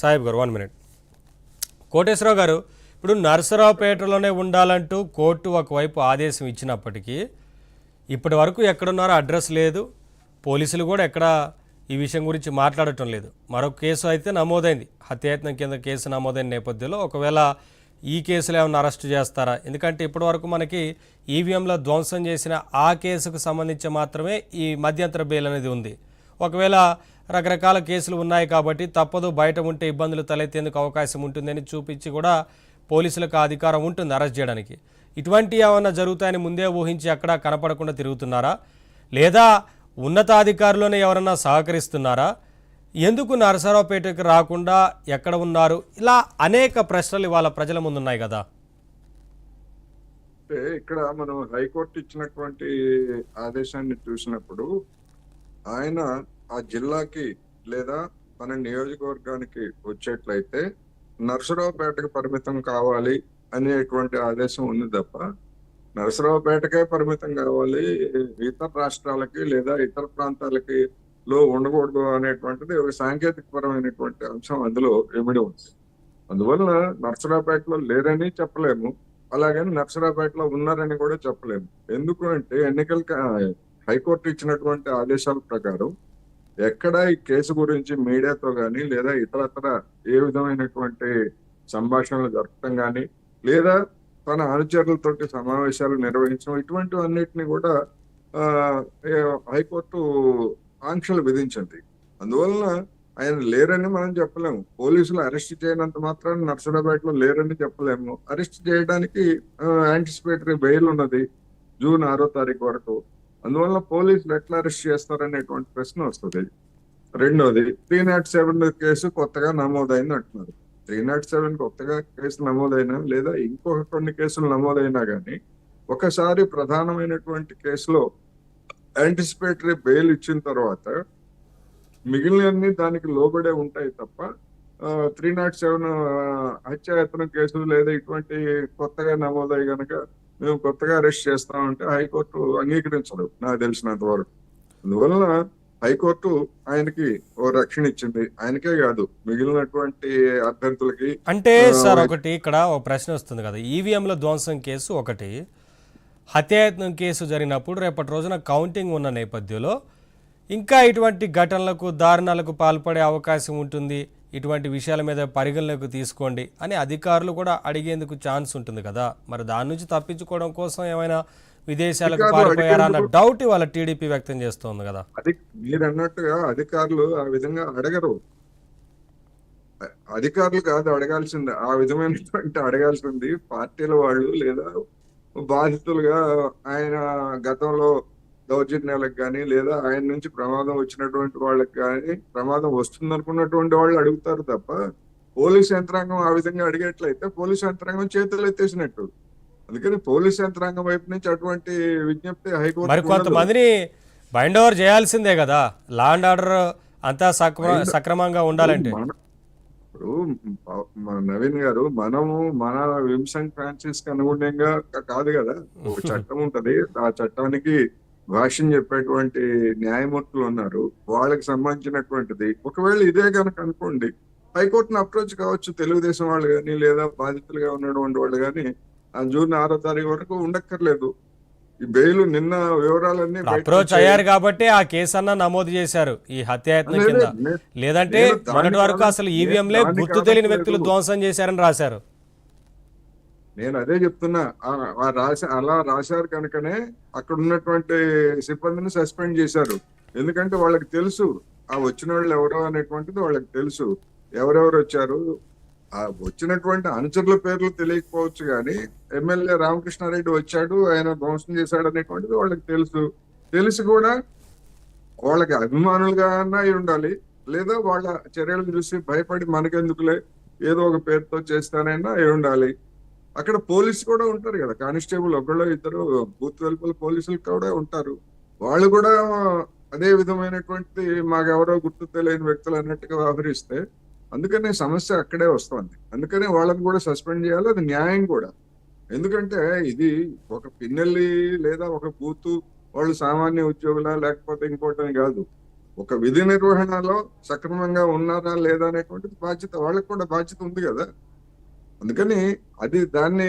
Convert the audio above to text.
సాహిబ్ గారు 1 మినిట్. కోటేశ్వరరావు గారు, ఇప్పుడు నర్సరావుపేటలోనే ఉండాలంటూ కోర్టు ఒకవైపు ఆదేశం ఇచ్చినప్పటికీ ఇప్పటి వరకు ఎక్కడున్నారో అడ్రస్ లేదు, పోలీసులు కూడా ఎక్కడ ఈ విషయం గురించి మాట్లాడటం లేదు. మరొక కేసు అయితే నమోదైంది, హత్యాయత్నం కింద కేసు నమోదైన నేపథ్యంలో ఒకవేళ ఈ కేసులో ఏమైనా అరెస్ట్ చేస్తారా? ఎందుకంటే ఇప్పటి వరకు మనకి ఈవీఎంలో ధ్వంసం చేసిన ఆ కేసుకు సంబంధించి మాత్రమే ఈ మధ్యంతర బెయిల్ అనేది ఉంది. ఒకవేళ రకరకాల కేసులు ఉన్నాయి కాబట్టి తప్పదు, బయట ఉంటే ఇబ్బందులు తలెత్తేందుకు అవకాశం ఉంటుందని చూపించి కూడా పోలీసులకు అధికారం ఉంటుంది అరెస్ట్ చేయడానికి. ఇటువంటి ఏమన్నా జరుగుతాయని ముందే ఊహించి అక్కడ కనపడకుండా తిరుగుతున్నారా, లేదా ఉన్నతాధికారులను ఎవరన్నా సహకరిస్తున్నారా? ఎందుకు నరసరావుపేటకు రాకుండా ఎక్కడ ఉన్నారు? ఇలా అనేక ప్రశ్నలు ఇవాళ ప్రజల ముందున్నాయి కదా. అంటే ఇక్కడ మనం హైకోర్టు ఇచ్చినటువంటి ఆదేశాన్ని చూసినప్పుడు ఆయన ఆ జిల్లాకి లేదా మన నియోజకవర్గానికి వచ్చేట్లయితే నరసరావుపేటకు పరిమితం కావాలి అనేటువంటి ఆదేశం ఉంది తప్ప నరసరావుపేటకే పరిమితం కావాలి, ఇతర రాష్ట్రాలకి లేదా ఇతర ప్రాంతాలకి లో ఉండకూడదు అనేటువంటిది ఒక సాంకేతిక పరమైనటువంటి అంశం అందులో ఇమిడి ఉంది. అందువల్ల నరసరావుపేటలో లేరని చెప్పలేము, అలాగని నరసరావుపేటలో ఉన్నారని కూడా చెప్పలేము. ఎందుకు అంటే హైకోర్టు ఇచ్చినటువంటి ఆదేశాల ప్రకారం ఎక్కడ ఈ కేసు గురించి మీడియాతో కానీ లేదా ఇతరత్ర ఏ విధమైనటువంటి సంభాషణలు జరపడం కానీ లేదా తన అనుచరులతోటి సమావేశాలు నిర్వహించడం ఇటువంటివన్నిటిని కూడా హైకోర్టు ఆంక్షలు విధించింది. అందువలన ఆయన లేరని మనం చెప్పలేము. పోలీసులు అరెస్ట్ చేయనంత మాత్రాన్ని నర్సరావుపేటలో లేరని చెప్పలేము. అరెస్ట్ చేయడానికి యాంటిసిపేటరీ బెయిల్ ఉన్నది జూన్ 6వ తారీఖు వరకు. అందువల్ల పోలీసులు ఎట్లా అరెస్ట్ చేస్తారనేటువంటి ప్రశ్న వస్తుంది. రెండోది 307 కేసు కొత్తగా నమోదైంది అంటున్నారు. 307 కొత్తగా కేసు నమోదైనా లేదా ఇంకొక కొన్ని కేసులు నమోదైనా కానీ ఒకసారి ప్రధానమైనటువంటి కేసులో యాంటిసిపేటరీ బెయిల్ ఇచ్చిన తర్వాత మిగిలినన్ని దానికి లోబడే ఉంటాయి తప్ప 307 హత్యాయత్నం కేసులు లేదా ఇటువంటి కొత్తగా నమోదై గనక మేము కొత్తగా అరెస్ట్ చేస్తామంటే హైకోర్టు అంగీకరించదు నాకు తెలిసినంత వరకు. అందువలన హైకోర్టు ఆయనకి ఓ రక్షణ ఇచ్చింది, ఆయనకే కాదు మిగిలినటువంటి అభ్యర్థులకి. అంటే సార్ ఒకటి ఇక్కడ ఒక ప్రశ్న వస్తుంది కదా, ఈవీఎంల ధ్వంసం కేసు ఒకటి, హత్యాయత్నం కేసు జరిగినప్పుడు రేపటి రోజున కౌంటింగ్ ఉన్న నేపథ్యంలో ఇంకా ఇటువంటి ఘటనలకు దారుణాలకు పాల్పడే అవకాశం ఉంటుంది, ఇటువంటి విషయాల మీద పరిగణలోకి తీసుకోండి అని అధికారులు కూడా అడిగేందుకు ఛాన్స్ ఉంటుంది కదా. మరి దాని నుంచి తప్పించుకోవడం కోసం ఏమైనా విదేశాలకు పారిపోయారా అన్న డౌట్ వాళ్ళ టీడీపీ వ్యక్తం చేస్తోంది కదా. అది మీరు అన్నట్టుగా అధికారులు ఆ విధంగా అడగరు. అధికారులు కాదు అడగాల్సింది, ఆ విధమైనటువంటి అడగాల్సింది పార్టీల వాళ్ళు లేదా బాధితులుగా ఆయన గతంలో దౌర్జన్యాలకు కానీ లేదా ఆయన నుంచి ప్రమాదం వచ్చినటువంటి వాళ్ళకి కానీ ప్రమాదం వస్తుంది అనుకున్నటువంటి వాళ్ళు అడుగుతారు తప్ప పోలీస్ యంత్రాంగం ఆ విధంగా అడిగేట్లయితే పోలీస్ యంత్రాంగం చేతులు ఎత్తేసినట్టు. అందుకని పోలీస్ యంత్రాంగం వైపు నుంచి అటువంటి విజ్ఞప్తి హైకోర్టు మరి కొంతమందిని బైండ్ ఓవర్ చేయాల్సిందే కదా, లా అండ్ ఆర్డర్ అంతా సక్రమంగా ఉండాలంటే. ఇప్పుడు నవీన్ గారు మనము మన విమ్సన్ ఫ్రాన్సిస్ కి అనుగుణంగా కాదు కదా, ఒక చట్టం ఉంటది, ఆ చట్టానికి భాష్యం చెప్పేటువంటి న్యాయమూర్తులు ఉన్నారు, వాళ్ళకి సంబంధించినటువంటిది. ఒకవేళ ఇదే కనుక అనుకోండి హైకోర్టును అప్రోచ్ కావచ్చు తెలుగుదేశం వాళ్ళు కానీ లేదా బాధితులుగా ఉన్నటువంటి వాళ్ళు కానీ జూన్ 6వ తారీఖు వరకు ఉండక్కర్లేదు. ఈ బెయిల్ నిన్న వివరాలన్నీ అప్రోచ్ అయ్యారు కాబట్టి ఆ కేసు అన్న నమోదు చేశారు ఈ హత్యాయత్నం కింద. లేదంటే మొన్నటి వరకు అసలు ఈవీఎంలే గుర్తు తెలియని వ్యక్తులు ధ్వంసం చేశారని రాశారు. నేను అదే చెప్తున్నా, అలా రాశారు కనుకనే అక్కడ ఉన్నటువంటి సిబ్బందిని సస్పెండ్ చేశారు. ఎందుకంటే వాళ్ళకి తెలుసు ఆ వచ్చిన వాళ్ళు ఎవరో అనేటువంటిది వాళ్ళకి తెలుసు, ఎవరెవరు వచ్చారు. ఆ వచ్చినటువంటి అనుచరుల పేర్లు తెలియకపోవచ్చు కానీ ఎమ్మెల్యే రామకృష్ణారెడ్డి వచ్చాడు ఆయన ధ్వంసం చేశాడు అనేటువంటిది వాళ్ళకి తెలుసు. తెలిసి కూడా వాళ్ళకి అభిమానులుగా అయి ఉండాలి, లేదా వాళ్ళ చర్యలను చూసి భయపడి మనకెందుకులే ఏదో ఒక పేరుతో చేస్తానైనా అయి ఉండాలి. అక్కడ పోలీసు కూడా ఉంటారు కదా, కానిస్టేబుల్ ఒకళ్ళు ఇద్దరు బూత్ వెలుపల పోలీసులు కూడా ఉంటారు. వాళ్ళు కూడా అదే విధమైనటువంటి మాకెవరో గుర్తు తెలియని వ్యక్తులు అన్నట్టుగా వ్యవహరిస్తే అందుకనే సమస్య అక్కడే వస్తుంది. అందుకనే వాళ్ళని కూడా సస్పెండ్ చేయాలి, అది న్యాయం కూడా. ఎందుకంటే ఇది ఒక పిన్నెల్లి లేదా ఒక బూత్ వాళ్ళు సామాన్య ఉద్యోగుల లేకపోతే ఇంకోటని కాదు, ఒక విధి నిర్వహణలో సక్రమంగా ఉన్నారా లేదా అనేటువంటి బాధ్యత వాళ్ళకి కూడా బాధ్యత ఉంది కదా. అందుకని అది దాన్ని